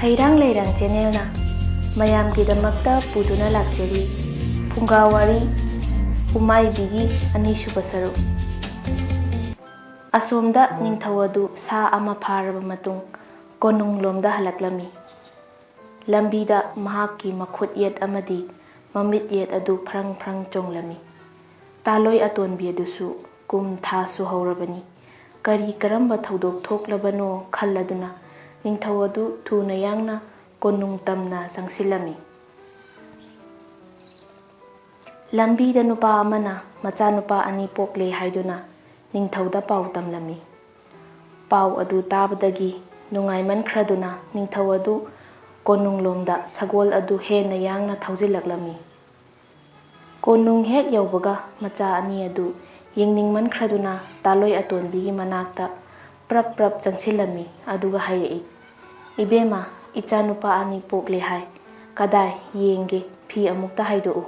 ꯍꯩꯔꯥꯡ ꯂꯩꯔꯥꯡ ꯆꯦꯅꯦꯜꯅ ꯃꯌꯥꯝꯒꯤꯗꯃꯛꯇ ꯄꯨꯗꯨꯅ ꯂꯥꯛꯆꯔꯤ ꯐꯨꯡꯒꯥꯋꯥꯔꯤ ꯎꯃꯥꯏꯕꯤꯒꯤ ꯑꯅꯤꯁꯨꯕ ꯁꯔꯨꯛ꯫ ꯑꯁꯣꯝꯗ ꯅꯤꯡꯊꯧ ꯑꯗꯨ ꯁꯥ ꯑꯃ ꯐꯥꯔꯕ ꯃꯇꯨꯡ ꯀꯣꯅꯨꯡꯂꯣꯝꯗ ꯍꯜꯂꯛꯂꯝꯃꯤ꯫ ꯂꯝꯕꯤꯗ ꯃꯍꯥꯛꯀꯤ ꯃꯈꯨꯠ ꯌꯦꯠ ꯑꯃꯗꯤ ꯃꯃꯤꯠ ꯌꯦꯠ ꯑꯗꯨ ꯐ꯭ꯔꯪ ꯐ꯭ꯔꯪ ꯆꯣꯡꯂꯝꯃꯤ꯫ ꯇꯥꯂꯣꯏ ꯑꯇꯣꯟꯕꯤ ꯑꯗꯨꯁꯨ ꯀꯨꯝ ꯊꯥꯁꯨ ꯍꯧꯔꯕꯅꯤ꯫ ꯀꯔꯤ ꯀꯔꯝꯕ ꯊꯧꯗꯣꯛ ꯊꯣꯛꯂꯕꯅꯣ ꯈꯜꯂꯗꯨꯅ ꯅꯤꯡꯊꯧ ꯑꯗꯨ ꯊꯨꯅ ꯌꯥꯡꯅ ꯀꯣꯅꯨꯡ ꯇꯝꯅ ꯆꯪꯁꯤꯜꯂꯝꯃꯤ꯫ ꯂꯝꯕꯤꯗ ꯅꯨꯄꯥ ꯑꯃꯅ ꯃꯆꯥꯅꯨꯄꯥ ꯑꯅꯤ ꯄꯣꯛꯂꯦ ꯍꯥꯏꯗꯨꯅ ꯅꯤꯡꯊꯧꯗ ꯄꯥꯎ ꯇꯝꯂꯝꯃꯤ꯫ ꯄꯥꯎ ꯑꯗꯨ ꯇꯥꯕꯗꯒꯤ ꯅꯨꯡꯉꯥꯏꯃꯟꯈ꯭ꯔꯗꯨꯅ ꯅꯤꯡꯊꯧ ꯑꯗꯨ ꯀꯣꯅꯨꯡꯂꯣꯝꯗ ꯁꯒꯣꯜ ꯑꯗꯨ ꯍꯦꯟꯅ ꯌꯥꯡꯅ ꯊꯧꯖꯤꯜꯂꯛꯂꯝꯃꯤ꯫ ꯀꯣꯅꯨꯡ ꯍꯦꯛ ꯌꯧꯕꯒ ꯃꯆꯥ ꯑꯅꯤ ꯑꯗꯨ ꯌꯦꯡꯅꯤꯡꯃꯟꯈ꯭ꯔꯗꯨꯅ ꯇꯥꯂꯣꯏ ꯑꯇꯣꯟꯕꯤꯒꯤ ꯃꯅꯥꯛꯇ ꯄ꯭ꯔꯞ ꯄ꯭ꯔꯞ ꯆꯪꯁꯤꯜꯂꯝꯃꯤ ꯑꯗꯨꯒ ꯍꯥꯏꯔꯛꯏ, "ꯏꯕꯦꯝꯃ, ꯏꯆꯥ ꯅꯨꯄꯥ ꯑꯅꯤ ꯄꯣꯛꯂꯦ ꯍꯥꯏ, ꯀꯗꯥꯏ ꯌꯦꯡꯒꯦ, ꯐꯤ ꯑꯃꯨꯛꯇ ꯍꯥꯏꯗꯣꯛꯎ"꯫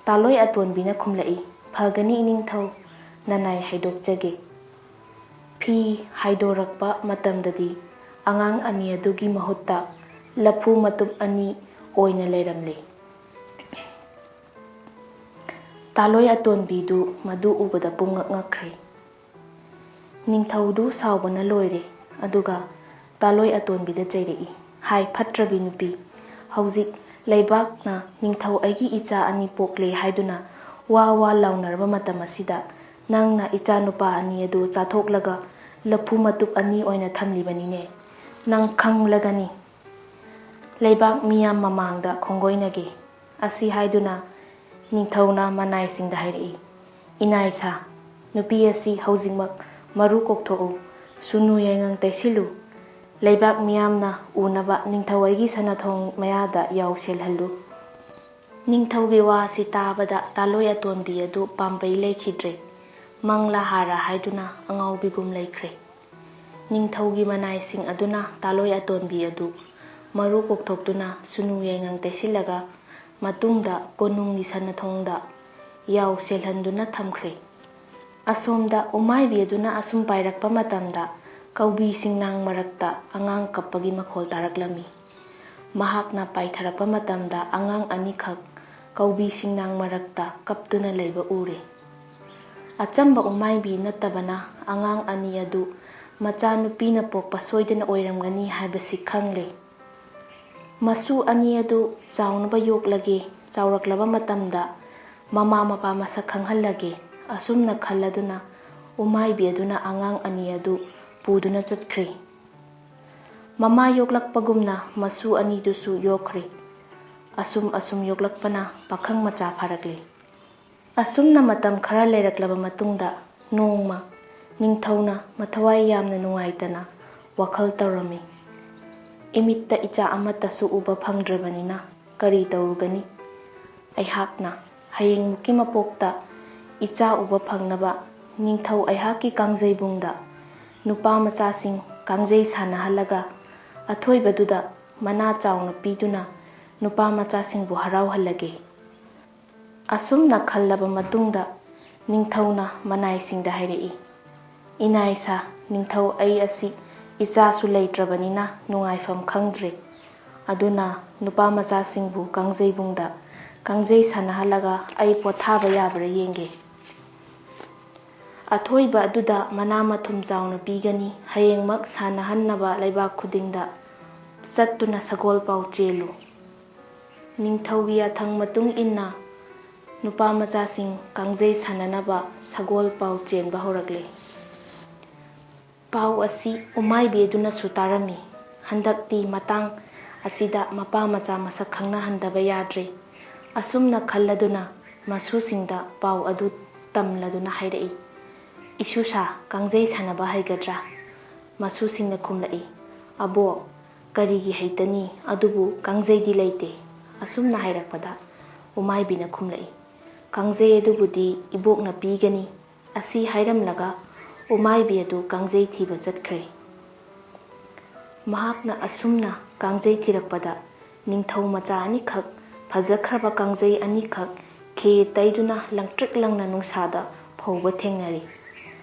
ꯇꯥꯂꯣꯏ ꯑꯇꯣꯟꯕꯤꯅ ꯈꯨꯝꯂꯛꯏ, "ꯐꯒꯅꯤ ꯏꯅꯤꯡꯊꯧ, ꯅꯅꯥꯏ ꯍꯥꯏꯗꯣꯛꯆꯒꯦ"꯫ ꯐꯤ ꯍꯥꯏꯗꯣꯔꯛꯄ ꯃꯇꯝꯗꯗꯤ ꯑꯉꯥꯡ ꯑꯅꯤ ꯑꯗꯨꯒꯤ ꯃꯍꯨꯠꯇ ꯂꯐꯨ ꯃꯇꯨꯞ ꯑꯅꯤ ꯑꯣꯏꯅ ꯂꯩꯔꯝꯂꯦ꯫ ꯇꯥꯂꯣꯏ ꯑꯇꯣꯟꯕꯤꯗꯨ ꯃꯗꯨ ꯎꯕꯗ ꯄꯨꯡꯉꯛ ꯉꯛꯈ꯭ꯔꯦ꯫ ꯅꯤꯡꯊꯧꯗꯨ ꯁꯥꯎꯕꯅ ꯂꯣꯏꯔꯦ ꯑꯗꯨꯒ ꯇꯥꯂꯣꯏ ꯑꯇꯣꯟꯕꯤꯗ ꯆꯩꯔꯛꯏ, "ꯍꯥꯏ ꯐꯠꯇ꯭ꯔꯕꯤ ꯅꯨꯄꯤ, ꯍꯧꯖꯤꯛ ꯂꯩꯕꯥꯛꯅ ꯅꯤꯡꯊꯧ ꯑꯩꯒꯤ ꯏꯆꯥ ꯑꯅꯤ ꯄꯣꯛꯂꯦ ꯍꯥꯏꯗꯨꯅ ꯋꯥ ꯋꯥ ꯂꯥꯎꯅꯔꯕ ꯃꯇꯝ ꯑꯁꯤꯗ ꯅꯪꯅ ꯏꯆꯥ ꯅꯨꯄꯥ ꯑꯅꯤ ꯑꯗꯨ ꯆꯥꯊꯣꯛꯂꯒ ꯂꯐꯨ ꯃꯇꯨꯞ ꯑꯅꯤ ꯑꯣꯏꯅ ꯊꯝꯂꯤꯕꯅꯤꯅꯦ꯫ ꯅꯪ ꯈꯪꯂꯒꯅꯤ ꯂꯩꯕꯥꯛ ꯃꯤꯌꯥꯝ ꯃꯃꯥꯡꯗ ꯈꯣꯡꯒꯣꯏꯅꯒꯦ"꯫ ꯑꯁꯤ ꯍꯥꯏꯗꯨꯅ ꯅꯤꯡꯊꯧꯅ ꯃꯅꯥꯏꯁꯤꯡꯗ ꯍꯥꯏꯔꯛꯏ, "ꯏꯅꯥꯏꯁꯥ, ꯅꯨꯄꯤ ꯑꯁꯤ ꯍꯧꯖꯤꯛꯃꯛ ꯃꯔꯨ ꯀꯣꯛꯊꯣꯛꯎ, ꯁꯨꯅꯨ ꯌꯥꯏꯉꯪ ꯇꯩꯁꯤꯜꯂꯨ, ꯂꯩꯕꯥꯛ ꯃꯤꯌꯥꯝꯅ ꯎꯅꯕ ꯅꯤꯡꯊꯧ ꯑꯩꯒꯤ ꯁꯅꯥꯊꯣꯡ ꯃꯌꯥꯗ ꯌꯥꯎ ꯁꯦꯜꯍꯜꯂꯨ"꯫ ꯅꯤꯡꯊꯧꯒꯤ ꯋꯥ ꯑꯁꯤ ꯇꯥꯕꯗ ꯇꯥꯂꯣꯏ ꯑꯇꯣꯟꯕꯤ ꯑꯗꯨ ꯄꯥꯝꯕꯩ ꯂꯩꯈꯤꯗ꯭ꯔꯦ, ꯃꯪꯂꯥ ꯍꯥꯔꯥ ꯍꯥꯏꯗꯨꯅ ꯑꯉꯥꯎꯕꯤꯒꯨꯝ ꯂꯩꯈ꯭ꯔꯦ꯫ ꯅꯤꯡꯊꯧꯒꯤ ꯃꯅꯥꯏꯁꯤꯡ ꯑꯗꯨꯅ ꯇꯥꯂꯣꯏ ꯑꯇꯣꯟꯕꯤ ꯑꯗꯨ ꯃꯔꯨ ꯀꯣꯛꯊꯣꯛꯇꯨꯅ ꯁꯨꯅꯨ ꯌꯥꯏꯉꯪ ꯇꯩꯁꯤꯜꯂꯒ ꯃꯇꯨꯡꯗ ꯀꯣꯅꯨꯡꯒꯤ ꯁꯅꯊꯣꯡꯗ ꯌꯥꯎ ꯁꯦꯜꯍꯟꯗꯨꯅ ꯊꯝꯈ꯭ꯔꯦ꯫ ꯑꯁꯣꯝꯗ ꯎꯃꯥꯏꯕꯤ ꯑꯗꯨꯅ ꯑꯁꯨꯝ ꯄꯥꯏꯔꯛꯄ ꯃꯇꯝꯗ ꯀꯧꯕꯤ ꯁꯤꯡꯅꯥꯡ ꯃꯔꯛꯇ ꯑꯉꯥꯡ ꯀꯞꯄꯒꯤ ꯃꯈꯣꯜ ꯇꯥꯔꯛꯂꯝꯃꯤ꯫ ꯃꯍꯥꯛꯅ ꯄꯥꯏꯊꯔꯛꯄ ꯃꯇꯝꯗ ꯑꯉꯥꯡ ꯑꯅꯤꯈꯛ ꯀꯧꯕꯤ ꯁꯤꯡꯅꯥꯡ ꯃꯔꯛꯇ ꯀꯞꯇꯨꯅ ꯂꯩꯕ ꯎꯔꯦ꯫ ꯑꯆꯝꯕ ꯎꯃꯥꯏꯕꯤ ꯅꯠꯇꯕꯅ ꯑꯉꯥꯡ ꯑꯅꯤ ꯑꯗꯨ ꯃꯆꯥ ꯅꯨꯄꯤꯅ ꯄꯣꯛꯄ ꯁꯣꯏꯗꯅ ꯑꯣꯏꯔꯝꯒꯅꯤ ꯍꯥꯏꯕꯁꯤ ꯈꯪꯂꯦ꯫ ꯃꯁꯨ ꯑꯅꯤ ꯑꯗꯨ ꯆꯥꯎꯅꯕ ꯌꯣꯛꯂꯒꯦ, ꯆꯥꯎꯔꯛꯂꯕ ꯃꯇꯝꯗ ꯃꯃꯥ ꯃꯄꯥ ꯃꯁꯛ ꯈꯪꯍꯜꯂꯒꯦ, ꯑꯁꯨꯝꯅ ꯈꯜꯂꯗꯨꯅ ꯎꯃꯥꯏꯕꯤ ꯑꯗꯨꯅ ꯑꯉꯥꯡ ꯑꯅꯤ ꯑꯗꯨ ꯄꯨꯗꯨꯅ ꯆꯠꯈ꯭ꯔꯦ꯫ ꯃꯃꯥ ꯌꯣꯛꯂꯛꯄꯒꯨꯝꯅ ꯃꯁꯨ ꯑꯅꯤꯗꯨꯁꯨ ꯌꯣꯛꯈ꯭ꯔꯦ꯫ ꯑꯁꯨꯝ ꯑꯁꯨꯝ ꯌꯣꯛꯂꯛꯄꯅ ꯄꯥꯈꯪ ꯃꯆꯥ ꯐꯥꯔꯛꯂꯦ꯫ ꯑꯁꯨꯝꯅ ꯃꯇꯝ ꯈꯔ ꯂꯩꯔꯛꯂꯕ ꯃꯇꯨꯡꯗ ꯅꯣꯡꯃ ꯅꯤꯡꯊꯧꯅ ꯃꯊꯋꯥꯏ ꯌꯥꯝꯅ ꯅꯨꯡꯉꯥꯏꯇꯅ ꯋꯥꯈꯜ ꯇꯧꯔꯝꯃꯤ꯫ "ꯏꯃꯤꯠꯇ ꯏꯆꯥ ꯑꯃꯠꯇꯁꯨ ꯎꯕ ꯐꯪꯗ꯭ꯔꯕꯅꯤꯅ ꯀꯔꯤ ꯇꯧꯔꯨꯒꯅꯤ? ꯑꯩꯍꯥꯛꯅ ꯍꯌꯦꯡꯃꯨꯛꯀꯤ ꯃꯄꯣꯛꯇ ꯏꯆꯥ ꯎꯕ ꯐꯪꯅꯕ ꯅꯤꯡꯊꯧ ꯑꯩꯍꯥꯛꯀꯤ ꯀꯥꯡꯖꯩꯕꯨꯡꯗ ꯅꯨꯄꯥ ꯃꯆꯥꯁꯤꯡ ꯀꯥꯡꯖꯩ ꯁꯥꯟꯅꯍꯜꯂꯒ ꯑꯊꯣꯏꯕꯗꯨꯗ ꯃꯅꯥ ꯆꯥꯎꯅ ꯄꯤꯗꯨꯅ ꯅꯨꯄꯥ ꯃꯆꯥꯁꯤꯡꯕꯨ ꯍꯔꯥꯎꯍꯜꯂꯒꯦ"꯫ ꯑꯁꯨꯝꯅ ꯈꯜꯂꯕ ꯃꯇꯨꯡꯗ ꯅꯤꯡꯊꯧꯅ ꯃꯅꯥꯏꯁꯤꯡꯗ ꯍꯥꯏꯔꯛꯏ, "ꯏꯅꯥꯏꯁꯥ, ꯅꯤꯡꯊꯧ ꯑꯩ ꯑꯁꯤ ꯏꯆꯥꯁꯨ ꯂꯩꯇ꯭ꯔꯕꯅꯤꯅ ꯅꯨꯡꯉꯥꯏꯐꯝ ꯈꯪꯗ꯭ꯔꯦ, ꯑꯗꯨꯅ ꯅꯨꯄꯥ ꯃꯆꯥꯁꯤꯡꯕꯨ ꯀꯥꯡꯖꯩꯕꯨꯡꯗ ꯀꯥꯡꯖꯩ ꯁꯥꯟꯅꯍꯜꯂꯒ ꯑꯩ ꯄꯣꯊꯥꯕ ꯌꯥꯕ꯭ꯔꯥ ꯌꯦꯡꯒꯦ꯫ ꯑꯊꯣꯏꯕ ꯑꯗꯨꯗ ꯃꯅꯥ ꯃꯊꯨꯝ ꯆꯥꯎꯅ ꯄꯤꯒꯅꯤ, ꯍꯌꯦꯡꯃꯛ ꯁꯥꯟꯅꯍꯟꯅꯕ ꯂꯩꯕꯥꯛ ꯈꯨꯗꯤꯡꯗ ꯆꯠꯇꯨꯅ ꯁꯒꯣꯜ ꯄꯥꯎ ꯆꯦꯜꯂꯨ"꯫ ꯅꯤꯡꯊꯧꯒꯤ ꯌꯥꯊꯪ ꯃꯇꯨꯡ ꯏꯟꯅ ꯅꯨꯄꯥ ꯃꯆꯥꯁꯤꯡ ꯀꯥꯡꯖꯩ ꯁꯥꯟꯅꯅꯕ ꯁꯒꯣꯜ ꯄꯥꯎ ꯆꯦꯟꯕ ꯍꯧꯔꯛꯂꯦ꯫ ꯄꯥꯎ ꯑꯁꯤ ꯎꯃꯥꯏꯕꯤ ꯑꯗꯨꯅꯁꯨ ꯇꯥꯔꯝꯃꯤ꯫ ꯍꯟꯗꯛꯇꯤ ꯃꯇꯥꯡ ꯑꯁꯤꯗ ꯃꯄꯥ ꯃꯆꯥ ꯃꯁꯛ ꯈꯪꯅꯍꯟꯗꯕ ꯌꯥꯗ꯭ꯔꯦ꯫ ꯑꯁꯨꯝꯅ ꯈꯜꯂꯗꯨꯅ ꯃꯁꯨꯁꯤꯡꯗ ꯄꯥꯎ ꯑꯗꯨ ꯇꯝꯂꯗꯨꯅ ꯍꯥꯏꯔꯛꯏ, "ꯏꯁꯨꯁꯥ, ꯀꯥꯡꯖꯩ ꯁꯥꯟꯅꯕ ꯍꯩꯒꯗ꯭ꯔꯥ"꯫ ꯃꯁꯨꯁꯤꯡꯅ ꯈꯨꯝꯂꯛꯏ, "ꯑꯕꯣꯛ, ꯀꯔꯤꯒꯤ ꯍꯩꯇꯅꯤ, ꯑꯗꯨꯕꯨ ꯀꯥꯡꯖꯩꯗꯤ ꯂꯩꯇꯦ"꯫ ꯑꯁꯨꯝꯅ ꯍꯥꯏꯔꯛꯄꯗ ꯎꯃꯥꯏꯕꯤꯅ ꯈꯨꯝꯂꯛꯏ, "ꯀꯥꯡꯖꯩ ꯑꯗꯨꯕꯨꯗꯤ ꯏꯕꯣꯛꯅ ꯄꯤꯒꯅꯤ"꯫ ꯑꯁꯤ ꯍꯥꯏꯔꯝꯂꯒ ꯎꯃꯥꯏꯕꯤ ꯑꯗꯨ ꯀꯥꯡꯖꯩ ꯊꯤꯕ ꯆꯠꯈ꯭ꯔꯦ꯫ ꯃꯍꯥꯛꯅ ꯑꯁꯨꯝꯅ ꯀꯥꯡꯖꯩ ꯊꯤꯔꯛꯄꯗ ꯅꯤꯡꯊꯧ ꯃꯆꯥ ꯑꯅꯤꯈꯛ ꯐꯖꯈ꯭ꯔꯕ ꯀꯥꯡꯖꯩ ꯑꯅꯤꯈꯛ ꯈꯦ ꯇꯩꯗꯨꯅ ꯂꯪꯇ꯭ꯔꯤꯛ ꯂꯪꯅ ꯅꯨꯡꯁꯥꯗ ꯐꯧꯕ ꯊꯦꯡꯅꯔꯤ꯫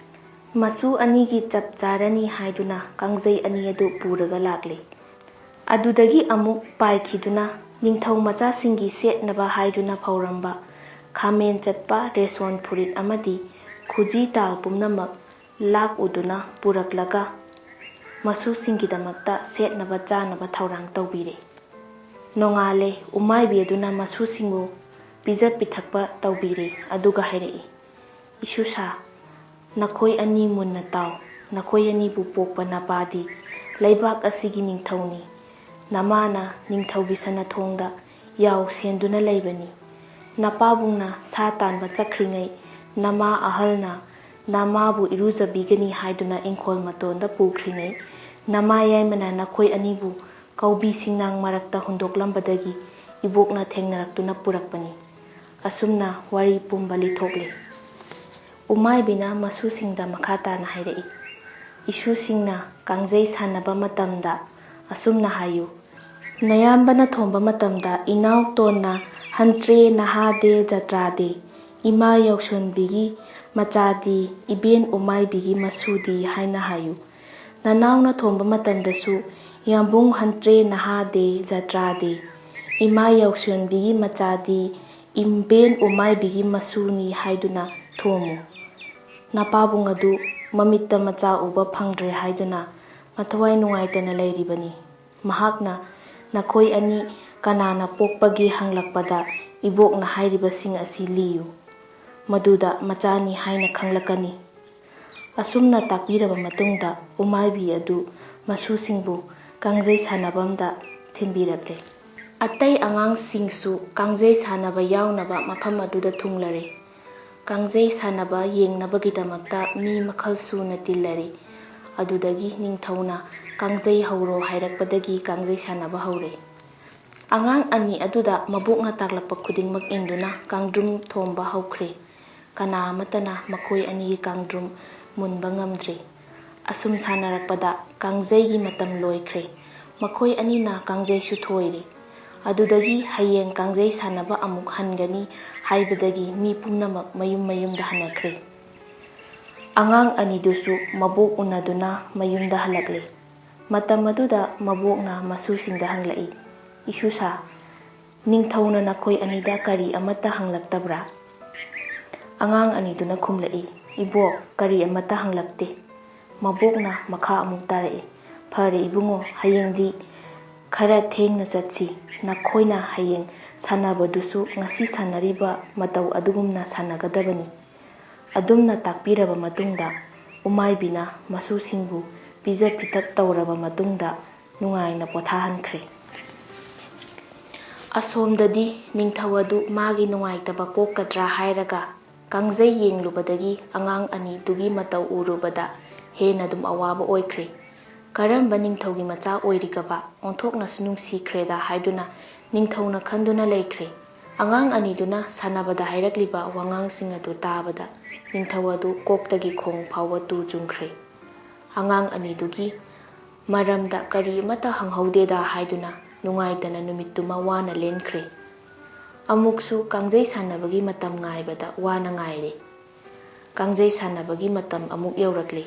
ꯃꯁꯨ ꯑꯅꯤꯒꯤ ꯆꯞ ꯆꯥꯔꯅꯤ ꯍꯥꯏꯗꯨꯅ ꯀꯥꯡꯖꯩ ꯑꯅꯤ ꯑꯗꯨ ꯄꯨꯔꯒ ꯂꯥꯛꯂꯦ꯫ ꯑꯗꯨꯗꯒꯤ ꯑꯃꯨꯛ ꯄꯥꯏꯈꯤꯗꯨꯅ ꯅꯤꯡꯊꯧ ꯃꯆꯥꯁꯤꯡꯒꯤ ꯁꯦꯠꯅꯕ ꯍꯥꯏꯗꯨꯅ ꯐꯧꯔꯝꯕ ꯈꯥꯃꯦꯟ ꯆꯠꯄ ꯔꯦꯁꯣꯟ ꯐꯨꯔꯤꯠ ꯑꯃꯗꯤ ꯈꯨꯖꯤ ꯇꯥꯜ ꯄꯨꯝꯅꯃꯛ ꯂꯥꯛꯎꯗꯨꯅ ꯄꯨꯔꯛꯂꯒ ꯃꯁꯨꯁꯤꯡꯒꯤꯗꯃꯛꯇ ꯁꯦꯠꯅꯕ ꯆꯥꯅꯕ ꯊꯧꯔꯥꯡ ꯇꯧꯕꯤꯔꯦ꯫ ꯅꯣꯡꯉꯥꯜꯂꯦ ꯎꯃꯥꯏꯕꯤ ꯑꯗꯨꯅ ꯃꯁꯨꯁꯤꯡꯕꯨ ꯄꯤꯖ ꯄꯤꯊꯛꯄ ꯇꯧꯕꯤꯔꯦ ꯑꯗꯨꯒ ꯍꯥꯏꯔꯛꯏ, "ꯏꯁꯨꯁꯥ, ꯅꯈꯣꯏ ꯑꯅꯤ ꯃꯨꯟꯅ ꯇꯥꯎ, ꯅꯈꯣꯏ ꯑꯅꯤꯕꯨ ꯄꯣꯛꯄ ꯅꯄꯥꯗꯤ ꯂꯩꯕꯥꯛ ꯑꯁꯤꯒꯤ ꯅꯤꯡꯊꯧꯅꯤ, ꯅꯃꯥꯅ ꯅꯤꯡꯊꯧꯒꯤ ꯁꯅꯊꯣꯡꯗ ꯌꯥꯎ ꯁꯦꯟꯗꯨꯅ ꯂꯩꯕꯅꯤ, ꯅꯄꯥꯕꯨꯡꯅ ꯁꯥ ꯇꯥꯟꯕ ꯆꯠꯈ꯭ꯔꯤꯉꯩ ꯅꯃꯥ ꯑꯍꯜꯅ ꯅꯃꯥꯕꯨ ꯏꯔꯨꯖꯕꯤꯒꯅꯤ ꯍꯥꯏꯗꯨꯅ ꯏꯪꯈꯣꯜ ꯃꯇꯣꯟꯗ ꯄꯨꯈ꯭ꯔꯤꯉꯩ ꯅꯃꯥ ꯌꯥꯏꯃꯅ ꯅꯈꯣꯏ ꯑꯅꯤꯕꯨ ꯀꯧꯕꯤ ꯁꯤꯡꯅꯥꯡ ꯃꯔꯛꯇ ꯍꯨꯟꯗꯣꯛꯂꯝꯕꯗꯒꯤ ꯏꯕꯣꯛꯅ ꯊꯦꯡꯅꯔꯛꯇꯨꯅ ꯄꯨꯔꯛꯄꯅꯤ"꯫ ꯑꯁꯨꯝꯅ ꯋꯥꯔꯤ ꯄꯨꯝꯕ ꯂꯤꯊꯣꯛꯂꯦ꯫ ꯎꯃꯥꯏꯕꯤꯅ ꯃꯁꯨꯁꯤꯡꯗ ꯃꯈꯥ ꯇꯥꯅ ꯍꯥꯏꯔꯛꯏ, "ꯏꯁꯨꯁꯤꯡꯅ ꯀꯥꯡꯖꯩ ꯁꯥꯟꯅꯕ ꯃꯇꯝꯗ ꯑꯁꯨꯝꯅ ꯍꯥꯏꯌꯨ, ꯅꯌꯥꯝꯕꯅ ꯊꯣꯝꯕ ꯃꯇꯝꯗ ꯏꯅꯥꯎꯇꯣꯟꯅ ꯍꯟꯇ꯭ꯔꯦ ꯅꯍꯥꯗꯦ ꯖꯇ꯭ꯔꯥꯗꯦ, ꯏꯃꯥ ꯌꯥꯎꯁꯣꯟꯕꯤꯒꯤ ꯃꯆꯥꯗꯤ ꯏꯕꯦꯟ ꯎꯃꯥꯏꯕꯤꯒꯤ ꯃꯁꯨꯗꯤ ꯍꯥꯏꯅ ꯍꯥꯏꯌꯨ꯫ ꯅꯅꯥꯎꯅ ꯊꯣꯝꯕ ꯃꯇꯝꯗꯁꯨ ꯌꯥꯝꯕꯨꯡ ꯍꯟꯇ꯭ꯔꯦ ꯅꯍꯥꯗꯦ ꯖꯇ꯭ꯔꯥꯗꯦ, ꯏꯃꯥ ꯌꯥꯎꯁꯣꯟꯕꯤꯒꯤ ꯃꯆꯥꯗꯤ ꯏꯕꯦꯟ ꯎꯃꯥꯏꯕꯤꯒꯤ ꯃꯁꯨꯅꯤ ꯍꯥꯏꯗꯨꯅ ꯊꯣꯝꯃꯨ꯫ ꯅꯄꯥꯕꯨꯡ ꯑꯗꯨ ꯃꯃꯤꯠꯇ ꯃꯆꯥ ꯎꯕ ꯐꯪꯗ꯭ꯔꯦ ꯍꯥꯏꯗꯨꯅ ꯃꯊꯋꯥꯏ ꯅꯨꯡꯉꯥꯏꯇꯅ ꯂꯩꯔꯤꯕꯅꯤ꯫ ꯃꯍꯥꯛꯅ ꯅꯈꯣꯏ ꯑꯅꯤ ꯀꯅꯥꯅ ꯄꯣꯛꯄꯒꯦ ꯍꯪꯂꯛꯄꯗ ꯏꯕꯣꯛꯅ ꯍꯥꯏꯔꯤꯕꯁꯤꯡ ꯑꯁꯤ ꯂꯤꯌꯨ, ꯃꯗꯨꯗ ꯃꯆꯥꯅꯤ ꯍꯥꯏꯅ ꯈꯪꯂꯛꯀꯅꯤ"꯫ ꯑꯁꯨꯝꯅ ꯇꯥꯛꯄꯤꯔꯕ ꯃꯇꯨꯡꯗ ꯎꯃꯥꯏꯕꯤ ꯑꯗꯨ ꯃꯁꯨꯁꯤꯡꯕꯨ ꯀꯥꯡꯖꯩ ꯁꯥꯟꯅꯐꯝꯗ ꯊꯤꯟꯕꯤꯔꯛꯂꯦ꯫ ꯑꯇꯩ ꯑꯉꯥꯡꯁꯤꯡꯁꯨ ꯀꯥꯡꯖꯩ ꯁꯥꯟꯅꯕ ꯌꯥꯎꯅꯕ ꯃꯐꯝ ꯑꯗꯨꯗ ꯊꯨꯡꯂꯔꯦ꯫ ꯀꯥꯡꯖꯩ ꯁꯥꯟꯅꯕ ꯌꯦꯡꯅꯕꯒꯤꯗꯃꯛꯇ ꯃꯤ ꯃꯈꯜ ꯁꯨꯅ ꯇꯤꯜꯂꯔꯦ꯫ ꯑꯗꯨꯗꯒꯤ ꯅꯤꯡꯊꯧꯅ ꯀꯥꯡꯖꯩ ꯍꯧꯔꯣ ꯍꯥꯏꯔꯛꯄꯗꯒꯤ ꯀꯥꯡꯖꯩ ꯁꯥꯟꯅꯕ ꯍꯧꯔꯦ꯫ ꯑꯉꯥꯡ ꯑꯅꯤ ꯑꯗꯨꯗ ꯃꯕꯣꯛꯅ ꯇꯥꯛꯂꯛꯄ ꯈꯨꯗꯤꯡꯃꯛ ꯏꯟꯗꯨꯅ ꯀꯥꯡꯗ꯭ꯔꯨꯝ ꯊꯣꯝꯕ ꯍꯧꯈ꯭ꯔꯦ꯫ ꯀꯅꯥ ꯑꯃꯠꯇꯅ ꯃꯈꯣꯏ ꯑꯅꯤꯒꯤ ꯀꯥꯡꯗ꯭ꯔꯨꯝ ꯃꯨꯟꯕ ꯉꯝꯗ꯭ꯔꯦ꯫ ꯑꯁꯨꯝ ꯁꯥꯟꯅꯔꯛꯄꯗ ꯀꯥꯡꯖꯩꯒꯤ ꯃꯇꯝ ꯂꯣꯏꯈ꯭ꯔꯦ꯫ ꯃꯈꯣꯏ ꯑꯅꯤꯅ ꯀꯥꯡꯖꯩꯁꯨ ꯊꯣꯏꯔꯦ꯫ ꯑꯗꯨꯗꯒꯤ ꯍꯌꯦꯡ ꯀꯥꯡꯖꯩ ꯁꯥꯟꯅꯕ ꯑꯃꯨꯛ ꯍꯟꯒꯅꯤ ꯍꯥꯏꯕꯗꯒꯤ ꯃꯤ ꯄꯨꯝꯅꯃꯛ ꯃꯌꯨꯝ ꯃꯌꯨꯝꯗ ꯍꯟꯅꯈ꯭ꯔꯦ꯫ ꯑꯉꯥꯡ ꯑꯅꯤꯗꯨꯁꯨ ꯃꯕꯣꯛ ꯎꯅꯗꯨꯅ ꯃꯌꯨꯝꯗ ꯍꯜꯂꯛꯂꯦ꯫ ꯃꯇꯝ ꯑꯗꯨꯗ ꯃꯕꯣꯛꯅ ꯃꯁꯨꯁꯤꯡꯗ ꯍꯪꯂꯛꯏ, "ꯏꯁꯨꯁꯥ, ꯅꯤꯡꯊꯧꯅ ꯅꯈꯣꯏ ꯑꯅꯤꯗ ꯀꯔꯤ ꯑꯃꯠꯇ ꯍꯪꯂꯛꯇꯕ꯭ꯔꯥ"? ꯑꯉꯥꯡ ꯑꯅꯤꯗꯨꯅ ꯈꯨꯝꯂꯛꯏ, "ꯏꯕꯣꯛ, ꯀꯔꯤ ꯑꯃꯠꯇ ꯍꯪꯂꯛꯇꯦ"꯫ ꯃꯕꯣꯛꯅ ꯃꯈꯥ ꯑꯃꯨꯛ ꯇꯥꯔꯛꯏ, "ꯐꯔꯦ ꯏꯕꯨꯡꯉꯣ, ꯍꯌꯦꯡꯗꯤ ꯈꯔ ꯊꯦꯡꯅ ꯆꯠꯁꯤ, ꯅꯈꯣꯏꯅ ꯍꯌꯦꯡ ꯁꯥꯟꯅꯕꯗꯨꯁꯨ ꯉꯁꯤ ꯁꯥꯟꯅꯔꯤꯕ ꯃꯇꯧ ꯑꯗꯨꯒꯨꯝꯅ ꯁꯥꯟꯅꯒꯗꯕꯅꯤ"꯫ ꯑꯗꯨꯝꯅ ꯇꯥꯛꯄꯤꯔꯕ ꯃꯇꯨꯡꯗ ꯎꯃꯥꯏꯕꯤꯅ ꯃꯁꯨꯁꯤꯡꯕꯨ ꯄꯤꯖ ꯄꯤꯊꯛ ꯇꯧꯔꯕ ꯃꯇꯨꯡꯗ ꯅꯨꯡꯉꯥꯏꯅ ꯄꯣꯊꯥꯍꯟꯈ꯭ꯔꯦ꯫ ꯑꯁꯣꯝꯗꯗꯤ ꯅꯤꯡꯊꯧ ꯑꯗꯨ ꯃꯥꯒꯤ ꯅꯨꯡꯉꯥꯏꯇꯕ ꯀꯣꯛꯀꯗ꯭ꯔꯥ ꯍꯥꯏꯔꯒ ꯀꯥꯡꯖꯩ ꯌꯦꯡꯂꯨꯕꯗꯒꯤ ꯑꯉꯥꯡ ꯑꯅꯤꯗꯨꯒꯤ ꯃꯇꯧ ꯎꯔꯨꯕꯗ ꯍꯦꯟꯅ ꯑꯗꯨꯝ ꯑꯋꯥꯕ ꯑꯣꯏꯈ꯭ꯔꯦ꯫ "ꯀꯔꯝꯕ ꯅꯤꯡꯊꯧꯒꯤ ꯃꯆꯥ ꯑꯣꯏꯔꯤꯒꯕ, ꯑꯣꯟꯊꯣꯛꯅꯁꯨ ꯅꯨꯡꯁꯤꯈ꯭ꯔꯦꯗ" ꯍꯥꯏꯗꯨꯅ ꯅꯤꯡꯊꯧꯅ ꯈꯟꯗꯨꯅ ꯂꯩꯈ꯭ꯔꯦ꯫ ꯑꯉꯥꯡ ꯑꯅꯤꯗꯨꯅ ꯁꯥꯟꯅꯕꯗ ꯍꯥꯏꯔꯛꯂꯤꯕ ꯋꯥꯉꯥꯡꯁꯤꯡ ꯑꯗꯨ ꯇꯥꯕꯗ ꯅꯤꯡꯊꯧ ꯑꯗꯨ ꯀꯣꯛꯇꯒꯤ ꯈꯣꯡ ꯐꯥꯎꯕ ꯇꯨ ꯆꯨꯡꯈ꯭ꯔꯦ꯫ ꯑꯉꯥꯡ ꯑꯅꯤꯗꯨꯒꯤ ꯃꯔꯝꯗ ꯀꯔꯤ ꯑꯃꯠꯇ ꯍꯪꯍꯧꯗꯦꯗ ꯍꯥꯏꯗꯨꯅ ꯅꯨꯡꯉꯥꯏꯇꯅ ꯅꯨꯃꯤꯠꯇꯨꯃ ꯋꯥꯅ ꯂꯦꯟꯈ꯭ꯔꯦ꯫ ꯑꯃꯨꯛꯁꯨ ꯀꯥꯡꯖꯩ ꯁꯥꯟꯅꯕꯒꯤ ꯃꯇꯝ ꯉꯥꯏꯕꯗ ꯋꯥꯅ ꯉꯥꯏꯔꯦ꯫ ꯀꯥꯡꯖꯩ ꯁꯥꯟꯅꯕꯒꯤ ꯃꯇꯝ ꯑꯃꯨꯛ ꯌꯧꯔꯛꯂꯦ꯫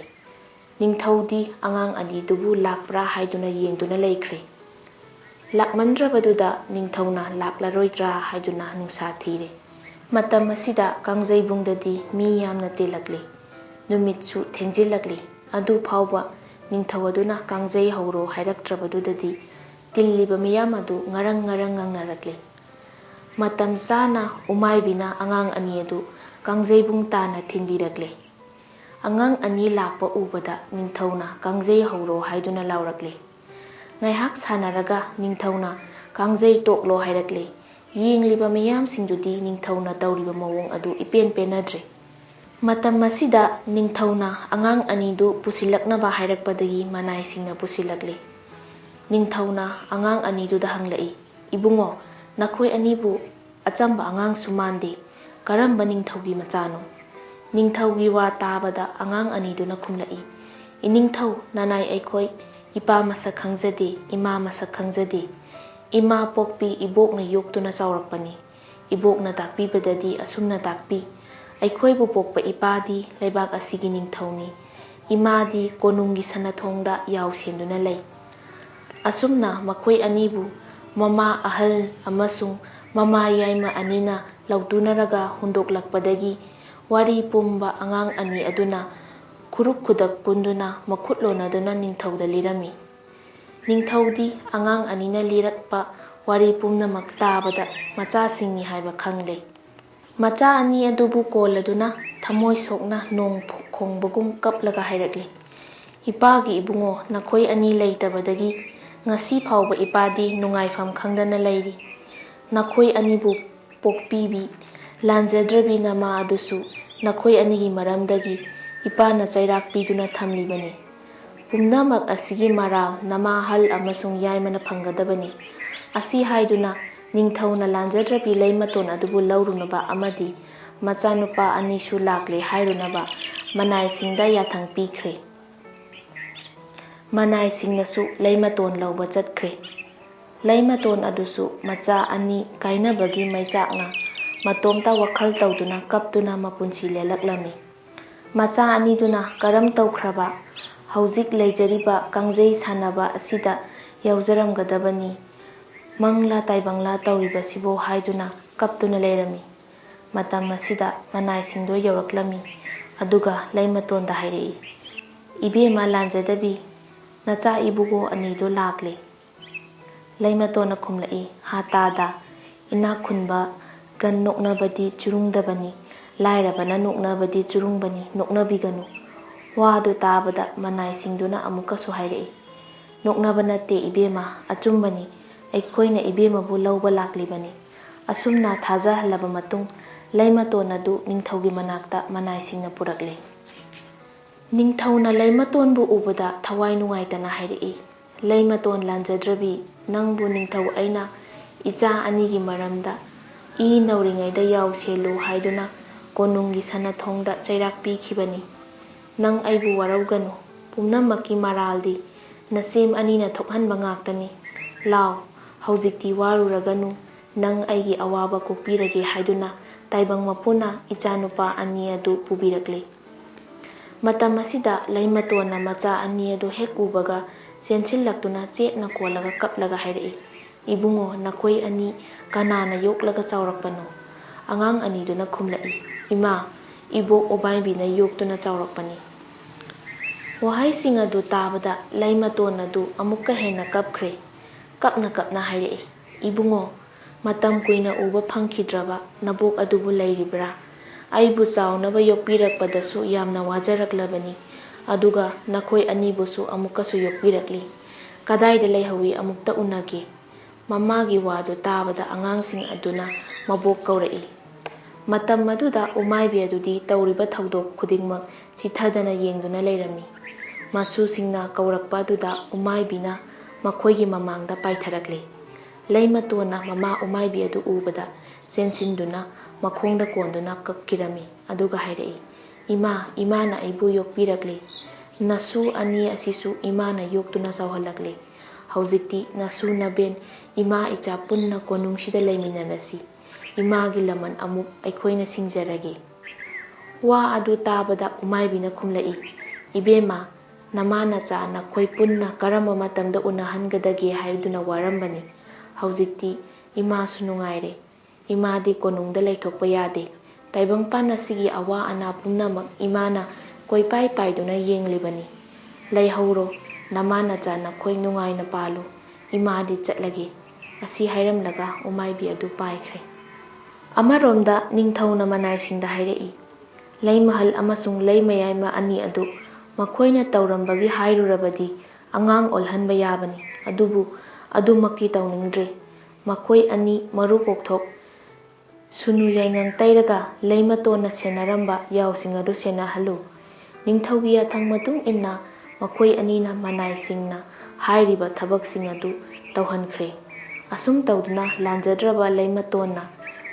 ꯅꯤꯡꯊꯧꯗꯤ ꯑꯉꯥꯡ ꯑꯅꯤꯗꯨꯕꯨ ꯂꯥꯛꯄ꯭ꯔꯥ ꯍꯥꯏꯗꯨꯅ ꯌꯦꯡꯗꯨꯅ ꯂꯩꯈ꯭ꯔꯦ꯫ ꯂꯥꯛꯃꯟꯗ꯭ꯔꯕꯗꯨꯗ ꯅꯤꯡꯊꯧꯅ ꯂꯥꯛꯂꯔꯣꯏꯗ꯭ꯔꯥ ꯍꯥꯏꯗꯨꯅ ꯅꯨꯡꯁꯥ ꯊꯤꯔꯦ꯫ ꯃꯇꯝ ꯑꯁꯤꯗ ꯀꯥꯡꯖꯩꯕꯨꯡꯗꯗꯤ ꯃꯤ ꯌꯥꯝꯅ ꯇꯤꯜꯂꯛꯂꯦ꯫ ꯅꯨꯃꯤꯠꯁꯨ ꯊꯦꯡꯖꯤꯜꯂꯛꯂꯦ꯫ ꯑꯗꯨ ꯐꯥꯎꯕ ꯅꯤꯡꯊꯧ ꯑꯗꯨꯅ ꯀꯥꯡꯖꯩ ꯍꯧꯔꯣ ꯍꯥꯏꯔꯛꯇ꯭ꯔꯕꯗꯨꯗꯗꯤ ꯇꯤꯜꯂꯤꯕ ꯃꯤꯌꯥꯝ ꯑꯗꯨ ꯉꯔꯪ ꯉꯔꯪ ꯉꯪꯅꯔꯛꯂꯦ꯫ ꯃꯇꯝ ꯆꯥꯅ ꯎꯃꯥꯏꯕꯤꯅ ꯑꯉꯥꯡ ꯑꯅꯤ ꯑꯗꯨ ꯀꯥꯡꯖꯩꯕꯨꯡ ꯇꯥꯟꯅ ꯊꯤꯟꯕꯤꯔꯛꯂꯦ꯫ ꯑꯉꯥꯡ ꯑꯅꯤ ꯂꯥꯛꯄ ꯎꯕꯗ ꯅꯤꯡꯊꯧꯅ ꯀꯥꯡꯖꯩ ꯍꯧꯔꯣ ꯍꯥꯏꯗꯨꯅ ꯂꯥꯎꯔꯛꯂꯦ꯫ ꯉꯥꯏꯍꯥꯛ ꯁꯥꯟꯅꯔꯒ ꯅꯤꯡꯊꯧꯅ ꯀꯥꯡꯖꯩ ꯇꯣꯛꯂꯣ ꯍꯥꯏꯔꯛꯂꯦ꯫ ꯌꯦꯡꯂꯤꯕ ꯃꯤꯌꯥꯝꯁꯤꯡꯗꯨꯗꯤ ꯅꯤꯡꯊꯧꯅ ꯇꯧꯔꯤꯕ ꯃꯑꯣꯡ ꯑꯗꯨ ꯏꯄꯦꯟ ꯄꯦꯟꯅꯗ꯭ꯔꯦ꯫ ꯃꯇꯝ ꯑꯁꯤꯗ ꯅꯤꯡꯊꯧꯅ ꯑꯉꯥꯡ ꯑꯅꯤꯗꯨ ꯄꯨꯁꯤꯜꯂꯛꯅꯕ ꯍꯥꯏꯔꯛꯄꯗꯒꯤ ꯃꯅꯥꯏꯁꯤꯡꯅ ꯄꯨꯁꯤꯜꯂꯛꯂꯦ꯫ ꯅꯤꯡꯊꯧꯅ ꯑꯉꯥꯡ ꯑꯅꯤꯗꯨꯗ ꯍꯪꯂꯛꯏ, "ꯏꯕꯨꯡꯉꯣ, ꯅꯈꯣꯏ ꯑꯅꯤꯕꯨ ꯑꯆꯝꯕ ꯑꯉꯥꯡꯁꯨ ꯃꯥꯟꯗꯦ, ꯀꯔꯝꯕ ꯅꯤꯡꯊꯧꯒꯤ ꯃꯆꯥꯅꯣ"? ꯅꯤꯡꯊꯧꯒꯤ ꯋꯥ ꯇꯥꯕꯗ ꯑꯉꯥꯡ ꯑꯅꯤꯗꯨꯅ ꯈꯨꯝꯂꯛꯏ, "ꯏꯅꯤꯡꯊꯧ, ꯅꯅꯥꯏ ꯑꯩꯈꯣꯏ ꯏꯄꯥ ꯃꯁꯛ ꯈꯪꯖꯗꯦ, ꯏꯃꯥ ꯃꯁꯛ ꯈꯪꯖꯗꯦ꯫ ꯏꯃꯥ ꯄꯣꯛꯄꯤ ꯏꯕꯣꯛꯅ ꯌꯣꯛꯇꯨꯅ ꯆꯥꯎꯔꯛꯄꯅꯤ꯫ ꯏꯕꯣꯛꯅ ꯇꯥꯛꯄꯤꯕꯗꯗꯤ ꯑꯁꯨꯝꯅ ꯇꯥꯛꯄꯤ, ꯑꯩꯈꯣꯏꯕꯨ ꯄꯣꯛꯄ ꯏꯄꯥꯗꯤ ꯂꯩꯕꯥꯛ ꯑꯁꯤꯒꯤ ꯅꯤꯡꯊꯧꯅꯤ, ꯏꯃꯥꯗꯤ ꯀꯣꯅꯨꯡꯒꯤ ꯁꯅꯊꯣꯡꯗ ꯌꯥꯎ ꯁꯦꯟꯗꯨꯅ ꯂꯩ꯫ ꯑꯁꯨꯝꯅ ꯃꯈꯣꯏ ꯑꯅꯤꯕꯨ ꯃꯃꯥ ꯑꯍꯜ ꯑꯃꯁꯨꯡ ꯃꯃꯥ ꯌꯥꯏꯃ ꯑꯅꯤꯅ ꯂꯧꯇꯨꯅꯔꯒ ꯍꯨꯟꯗꯣꯛꯂꯛꯄꯗꯒꯤ ꯋꯥꯔꯤ ꯄꯨꯝꯕ ꯑꯉꯥꯡ ꯑꯅꯤ ꯑꯗꯨꯅ ꯈꯨꯔꯨꯛ ꯈꯨꯗꯛ ꯀꯨꯟꯗꯨꯅ ꯃꯈꯨꯠ ꯂꯣꯟꯅꯗꯨꯅ ꯅꯤꯡꯊꯧꯗ ꯂꯤꯔꯝꯃꯤ꯫ ꯅꯤꯡꯊꯧꯗꯤ ꯑꯉꯥꯡ ꯑꯅꯤꯅ ꯂꯤꯔꯛꯄ ꯋꯥꯔꯤ ꯄꯨꯝꯅꯃꯛ ꯇꯥꯕꯗ ꯃꯆꯥꯁꯤꯡꯅꯤ ꯍꯥꯏꯕ ꯈꯪꯂꯦ꯫ ꯃꯆꯥ ꯑꯅꯤ ꯑꯗꯨꯕꯨ ꯀꯣꯜꯂꯗꯨꯅ ꯊꯃꯣꯏ ꯁꯣꯛꯅ ꯅꯣꯡ ꯈꯣꯡꯕꯒꯨꯝ ꯀꯞꯂꯒ ꯍꯥꯏꯔꯛꯂꯤ, "ꯏꯄꯥꯒꯤ ꯏꯕꯨꯡꯉꯣ, ꯅꯈꯣꯏ ꯑꯅꯤ ꯂꯩꯇꯕꯗꯒꯤ ꯉꯁꯤ ꯐꯥꯎꯕ ꯏꯄꯥꯗꯤ ꯅꯨꯡꯉꯥꯏꯐꯝ ꯈꯪꯗꯅ ꯂꯩꯔꯤ꯫ ꯅꯈꯣꯏ ꯑꯅꯤꯕꯨ ꯄꯣꯛꯄꯤꯕꯤ ꯂꯥꯟꯖꯗ꯭ꯔꯕꯤ ꯅꯃꯥ ꯑꯗꯨꯁꯨ ꯅꯈꯣꯏ ꯑꯅꯤꯒꯤ ꯃꯔꯝꯗꯒꯤ ꯏꯄꯥꯅ ꯆꯩꯔꯥꯛ ꯄꯤꯗꯨꯅ ꯊꯝꯂꯤꯕꯅꯤ꯫ ꯄꯨꯝꯅꯃꯛ ꯑꯁꯤꯒꯤ ꯃꯔꯥꯜ ꯅꯃꯥ ꯑꯍꯜ ꯑꯃꯁꯨꯡ ꯌꯥꯏꯃꯅ ꯐꯪꯒꯗꯕꯅꯤ"꯫ ꯑꯁꯤ ꯍꯥꯏꯗꯨꯅ ꯅꯤꯡꯊꯧꯅ ꯂꯥꯟꯖꯗ꯭ꯔꯕꯤ ꯂꯩꯃꯇꯣꯟ ꯑꯗꯨꯕꯨ ꯂꯧꯔꯨꯅꯕ ꯑꯃꯗꯤ ꯃꯆꯥꯅꯨꯄꯥ ꯑꯅꯤꯁꯨ ꯂꯥꯛꯂꯦ ꯍꯥꯏꯔꯨꯅꯕ ꯃꯅꯥꯏꯁꯤꯡꯗ ꯌꯥꯊꯪ ꯄꯤꯈ꯭ꯔꯦ꯫ ꯃꯅꯥꯏꯁꯤꯡꯅꯁꯨ ꯂꯩꯃꯇꯣꯟ ꯂꯧꯕ ꯆꯠꯈ꯭ꯔꯦ꯫ ꯂꯩꯃꯇꯣꯟ ꯑꯗꯨꯁꯨ ꯃꯆꯥ ꯑꯅꯤ ꯀꯥꯏꯅꯕꯒꯤ ꯃꯩꯆꯥꯛꯅ ꯃꯇꯣꯝꯇ ꯋꯥꯈꯜ ꯇꯧꯗꯨꯅ ꯀꯞꯇꯨꯅ ꯃꯄꯨꯟꯁꯤ ꯂꯦꯜꯂꯛꯂꯝꯃꯤ꯫ ꯃꯆꯥ ꯑꯅꯤꯗꯨꯅ ꯀꯔꯝ ꯇꯧꯈ꯭ꯔꯕ ꯍꯧꯖꯤꯛ ꯂꯩꯖꯔꯤꯕ ꯀꯥꯡꯖꯩ ꯁꯥꯟꯅꯕ ꯑꯁꯤꯗ ꯌꯥꯎꯖꯔꯝꯒꯗꯕꯅꯤ, ꯃꯪꯂꯥ ꯇꯥꯏꯕꯪꯂꯥ ꯇꯧꯔꯤꯕꯁꯤꯕꯣ ꯍꯥꯏꯗꯨꯅ ꯀꯞꯇꯨꯅ ꯂꯩꯔꯝꯃꯤ꯫ ꯃꯇꯝ ꯑꯁꯤꯗ ꯃꯅꯥꯏꯁꯤꯡꯗꯣ ꯌꯧꯔꯛꯂꯝꯃꯤ ꯑꯗꯨꯒ ꯂꯩꯃꯇꯣꯟꯗ ꯍꯥꯏꯔꯛꯏ, "ꯏꯕꯦꯝꯃ ꯂꯥꯟꯖꯗꯕꯤ, ꯅꯆꯥ ꯏꯕꯨꯡꯉꯣ ꯑꯅꯤꯗꯣ ꯂꯥꯛꯂꯦ"꯫ ꯂꯩꯃꯇꯣꯟꯅ ꯈꯨꯝꯂꯛꯏ, "ꯍꯥꯇꯥꯗ, ꯏꯅꯥꯛ ꯈꯨꯟꯕꯒ ꯅꯣꯛꯅꯕꯗꯤ ꯆꯨꯔꯨꯡꯗꯕꯅꯤ, ꯂꯥꯏꯔꯕꯅ ꯅꯣꯛꯅꯕꯗꯤ ꯆꯨꯔꯨꯡꯕꯅꯤ, ꯅꯣꯛꯅꯕꯤꯒꯅꯨ"꯫ ꯋꯥꯗꯨ ꯇꯥꯕꯗ ꯃꯅꯥꯏꯁꯤꯡꯗꯨꯅ ꯑꯃꯨꯛꯀꯁꯨ ꯍꯥꯏꯔꯛꯏ, "ꯅꯣꯛꯅꯕ ꯅꯠꯇꯦ ꯏꯕꯦꯝꯃ, ꯑꯆꯨꯝꯕꯅꯤ, ꯑꯩꯈꯣꯏꯅ ꯏꯕꯦꯝꯃꯕꯨ ꯂꯧꯕ ꯂꯥꯛꯂꯤꯕꯅꯤ"꯫ ꯑꯁꯨꯝꯅ ꯊꯥꯖꯍꯜꯂꯕ ꯃꯇꯨꯡ ꯂꯩꯃꯇꯣꯟ ꯑꯗꯨ ꯅꯤꯡꯊꯧꯒꯤ ꯃꯅꯥꯛꯇ ꯃꯅꯥꯏꯁꯤꯡꯅ ꯄꯨꯔꯛꯂꯦ꯫ ꯅꯤꯡꯊꯧꯅ ꯂꯩꯃꯇꯣꯟꯕꯨ ꯎꯕꯗ ꯊꯋꯥꯏ ꯅꯨꯡꯉꯥꯏꯇꯅ ꯍꯥꯏꯔꯛꯏ, "ꯂꯩꯃꯇꯣꯟ ꯂꯥꯟꯖꯗ꯭ꯔꯕꯤ, ꯅꯪꯕꯨ ꯅꯤꯡꯊꯧ ꯑꯩꯅ ꯏꯆꯥ ꯑꯅꯤꯒꯤ ꯃꯔꯝꯗ ꯏ ꯅꯧꯔꯤꯉꯩꯗ ꯌꯥꯎ ꯁꯦꯜꯂꯨ ꯍꯥꯏꯗꯨꯅ ꯀꯣꯅꯨꯡꯒꯤ ꯁꯅꯊꯣꯡꯗ ꯆꯩꯔꯥꯛ ꯄꯤꯈꯤꯕꯅꯤ꯫ ꯅꯪ ꯑꯩꯕꯨ ꯋꯥꯔꯧꯒꯅꯨ, ꯄꯨꯝꯅꯃꯛꯀꯤ ꯃꯔꯥꯜꯗꯤ ꯅꯆꯦꯝ ꯑꯅꯤꯅ ꯊꯣꯛꯍꯟꯕ ꯉꯥꯛꯇꯅꯤ꯫ ꯂꯥꯎ, ꯍꯧꯖꯤꯛꯇꯤ ꯋꯥꯔꯨꯔꯒꯅꯨ, ꯅꯪ ꯑꯩꯒꯤ ꯑꯋꯥꯕ ꯀꯣꯛꯄꯤꯔꯒꯦ ꯍꯥꯏꯗꯨꯅ ꯇꯥꯏꯕꯪ ꯃꯄꯨꯅ ꯏꯆꯥꯅꯨꯄꯥ ꯑꯅꯤ ꯑꯗꯨ ꯄꯨꯕꯤꯔꯛꯂꯦ꯫ ꯃꯇꯝ ꯑꯁꯤꯗ ꯂꯩꯃꯇꯣꯟꯅ ꯃꯆꯥ ꯑꯅꯤ ꯑꯗꯨ ꯍꯦꯛ ꯎꯕꯒ ꯆꯦꯟꯁꯤꯜꯂꯛꯇꯨꯅ ꯆꯦꯠꯅ ꯀꯣꯜꯂꯒ ꯀꯞꯂꯒ ꯍꯥꯏꯔꯛꯏ, "ꯏꯕꯨꯡꯉꯣ, ꯅꯈꯣꯏ ꯑꯅꯤ ꯀꯅꯥꯅ ꯌꯣꯛꯂꯒ ꯆꯥꯎꯔꯛꯄꯅꯣ"꯫ ꯑꯉꯥꯡ ꯑꯅꯤꯗꯨꯅ ꯈꯨꯝꯂꯛꯏ, "ꯏꯃꯥ, ꯏꯕꯣꯛ ꯎꯃꯥꯏꯕꯤꯅ ꯌꯣꯛꯇꯨꯅ ꯆꯥꯎꯔꯛꯄꯅꯤ"꯫ ꯋꯥꯍꯩꯁꯤꯡ ꯑꯗꯨ ꯇꯥꯕꯗ ꯂꯩꯃꯇꯣꯟ ꯑꯗꯨ ꯑꯃꯨꯛꯀ ꯍꯦꯟꯅ ꯀꯞꯈ꯭ꯔꯦ꯫ ꯀꯞꯅ ꯀꯞꯅ ꯍꯥꯏꯔꯛꯏ, "ꯏꯕꯨꯡꯉꯣ, ꯃꯇꯝ ꯀꯨꯏꯅ ꯎꯕ ꯐꯪꯈꯤꯗ꯭ꯔꯕ ꯅꯕꯣꯛ ꯑꯗꯨꯕꯨ ꯂꯩꯔꯤꯕ꯭ꯔꯥ? ꯑꯩꯕꯨ ꯆꯥꯎꯅꯕ ꯌꯣꯛꯄꯤꯔꯛꯄꯗꯁꯨ ꯌꯥꯝꯅ ꯋꯥꯖꯔꯛꯂꯕꯅꯤ, ꯑꯗꯨꯒ ꯅꯈꯣꯏ ꯑꯅꯤꯕꯨꯁꯨ ꯑꯃꯨꯛꯀꯁꯨ ꯌꯣꯛꯄꯤꯔꯛꯂꯤ, ꯀꯗꯥꯏꯗ ꯂꯩꯍꯧꯏ ꯑꯃꯨꯛꯇ ꯎꯅꯒꯦ"꯫ ꯃꯃꯥꯒꯤ ꯋꯥꯗꯨ ꯇꯥꯕꯗ ꯑꯉꯥꯡꯁꯤꯡ ꯑꯗꯨꯅ ꯃꯕꯣꯛ ꯀꯧꯔꯛꯏ꯫ ꯃꯇꯝ ꯑꯗꯨꯗ ꯎꯃꯥꯏꯕꯤ ꯑꯗꯨꯗꯤ ꯇꯧꯔꯤꯕ ꯊꯧꯗꯣꯛ ꯈꯨꯗꯤꯡꯃꯛ ꯆꯤꯠꯊꯗꯅ ꯌꯦꯡꯗꯨꯅ ꯂꯩꯔꯝꯃꯤ꯫ ꯃꯁꯨꯁꯤꯡꯅ ꯀꯧꯔꯛꯄ ꯑꯗꯨꯗ ꯎꯃꯥꯏꯕꯤꯅ ꯃꯈꯣꯏꯒꯤ ꯃꯃꯥꯡꯗ ꯄꯥꯏꯊꯔꯛꯂꯦ꯫ ꯂꯩꯃꯇꯣꯟꯅ ꯃꯃꯥ ꯎꯃꯥꯏꯕꯤ ꯑꯗꯨ ꯎꯕꯗ ꯆꯦꯟꯁꯤꯟꯗꯨꯅ ꯃꯈꯣꯡꯗ ꯀꯣꯟꯗꯨꯅ ꯀꯞꯈꯤꯔꯝꯃꯤ ꯑꯗꯨꯒ ꯍꯥꯏꯔꯛꯏ, "ꯏꯃꯥ, ꯏꯃꯥꯅ ꯑꯩꯕꯨ ꯌꯣꯛꯄꯤꯔꯛꯂꯦ, ꯅꯁꯨ ꯑꯅꯤ ꯑꯁꯤꯁꯨ ꯏꯃꯥꯅ ꯌꯣꯛꯇꯨꯅ ꯆꯥꯎꯍꯜꯂꯛꯂꯦ꯫ ꯍꯧꯖꯤꯛꯇꯤ ꯅꯁꯨ ꯅꯕꯦꯟ ꯏꯃꯥ ꯏꯆꯥ ꯄꯨꯟꯅ ꯀꯣꯅꯨꯡꯁꯤꯗ ꯂꯩꯃꯤꯟꯅꯔꯁꯤ, ꯏꯃꯥꯒꯤ ꯂꯃꯟ ꯑꯃꯨꯛ ꯑꯩꯈꯣꯏꯅ ꯁꯤꯡꯖꯔꯒꯦ"꯫ ꯋꯥ ꯑꯗꯨ ꯇꯥꯕꯗ ꯎꯃꯥꯏꯕꯤꯅ ꯈꯨꯝꯂꯛꯏ, "ꯏꯕꯦꯝꯃ, ꯅꯃꯥ ꯅꯆꯥ ꯅꯈꯣꯏ ꯄꯨꯟꯅ ꯀꯔꯝꯕ ꯃꯇꯝꯗ ꯎꯅꯍꯟꯒꯗꯒꯦ ꯍꯥꯏꯗꯨꯅ ꯋꯥꯔꯝꯕꯅꯤ꯫ ꯍꯧꯖꯤꯛꯇꯤ ꯏꯃꯥꯁꯨ ꯅꯨꯡꯉꯥꯏꯔꯦ, ꯏꯃꯥꯗꯤ ꯀꯣꯅꯨꯡꯗ ꯂꯩꯊꯣꯛꯄ ꯌꯥꯗꯦ, ꯇꯥꯏꯕꯪꯄꯥꯟ ꯑꯁꯤꯒꯤ ꯑꯋꯥ ꯑꯅꯥ ꯄꯨꯝꯅꯃꯛ ꯏꯃꯥꯅ ꯀꯣꯏꯄꯥꯏ ꯄꯥꯏꯗꯨꯅ ꯌꯦꯡꯂꯤꯕꯅꯤ꯫ ꯂꯩꯍꯧꯔꯣ, ꯅꯃꯥ ꯅꯆꯥ ꯅꯈꯣꯏ ꯅꯨꯡꯉꯥꯏꯅ ꯄꯥꯜꯂꯨ, ꯏꯃꯥꯗꯤ ꯆꯠꯂꯒꯦ"꯫ ꯑꯁꯤ ꯍꯥꯏꯔꯝꯂꯒ ꯎꯃꯥꯏꯕꯤ ꯑꯗꯨ ꯄꯥꯏꯈ꯭ꯔꯦ꯫ ꯑꯃꯔꯣꯝꯗ ꯅꯤꯡꯊꯧꯅ ꯃꯅꯥꯏꯁꯤꯡꯗ ꯍꯥꯏꯔꯛꯏ, "ꯂꯩꯃꯍꯜ ꯑꯃꯁꯨꯡ ꯂꯩꯃꯌꯥꯏꯃ ꯑꯅꯤ ꯑꯗꯨ ꯃꯈꯣꯏꯅ ꯇꯧꯔꯝꯕꯒꯤ ꯍꯥꯏꯔꯨꯔꯕꯗꯤ ꯑꯉꯥꯡ ꯑꯣꯜꯍꯟꯕ ꯌꯥꯕꯅꯤ, ꯑꯗꯨꯕꯨ ꯑꯗꯨꯃꯛꯇꯤ ꯇꯧꯅꯤꯡꯗ꯭ꯔꯦ꯫ ꯃꯈꯣꯏ ꯑꯅꯤ ꯃꯔꯨ ꯀꯣꯛꯊꯣꯛ ꯁꯨꯅꯨ ꯌꯥꯏꯉꯪ ꯇꯩꯔꯒ ꯂꯩꯃꯇꯣꯟꯅ ꯁꯦꯟꯅꯔꯝꯕ ꯌꯥꯎꯁꯤꯡ ꯑꯗꯨ ꯁꯦꯟꯅꯍꯜꯂꯨ"꯫ ꯅꯤꯡꯊꯧꯒꯤ ꯌꯥꯊꯪ ꯃꯇꯨꯡ ꯏꯟꯅ ꯃꯈꯣꯏ ꯑꯅꯤꯅ ꯃꯅꯥꯏꯁꯤꯡꯅ ꯍꯥꯏꯔꯤꯕ ꯊꯕꯛꯁꯤꯡ ꯑꯗꯨ ꯇꯧꯍꯟꯈ꯭ꯔꯦ꯫ ꯑꯁꯨꯝ ꯇꯧꯗꯨꯅ ꯂꯥꯟꯖꯗ꯭ꯔꯕ ꯂꯩꯃꯇꯣꯟꯅ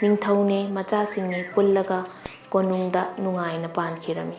ꯅꯤꯡꯊꯧꯅꯦ ꯃꯆꯥꯁꯤꯡꯅꯦ ꯄꯨꯜꯂꯒ ꯀꯣꯅꯨꯡꯗ ꯅꯨꯡꯉꯥꯏꯅ ꯄꯥꯟꯈꯤꯔꯝꯃꯤ꯫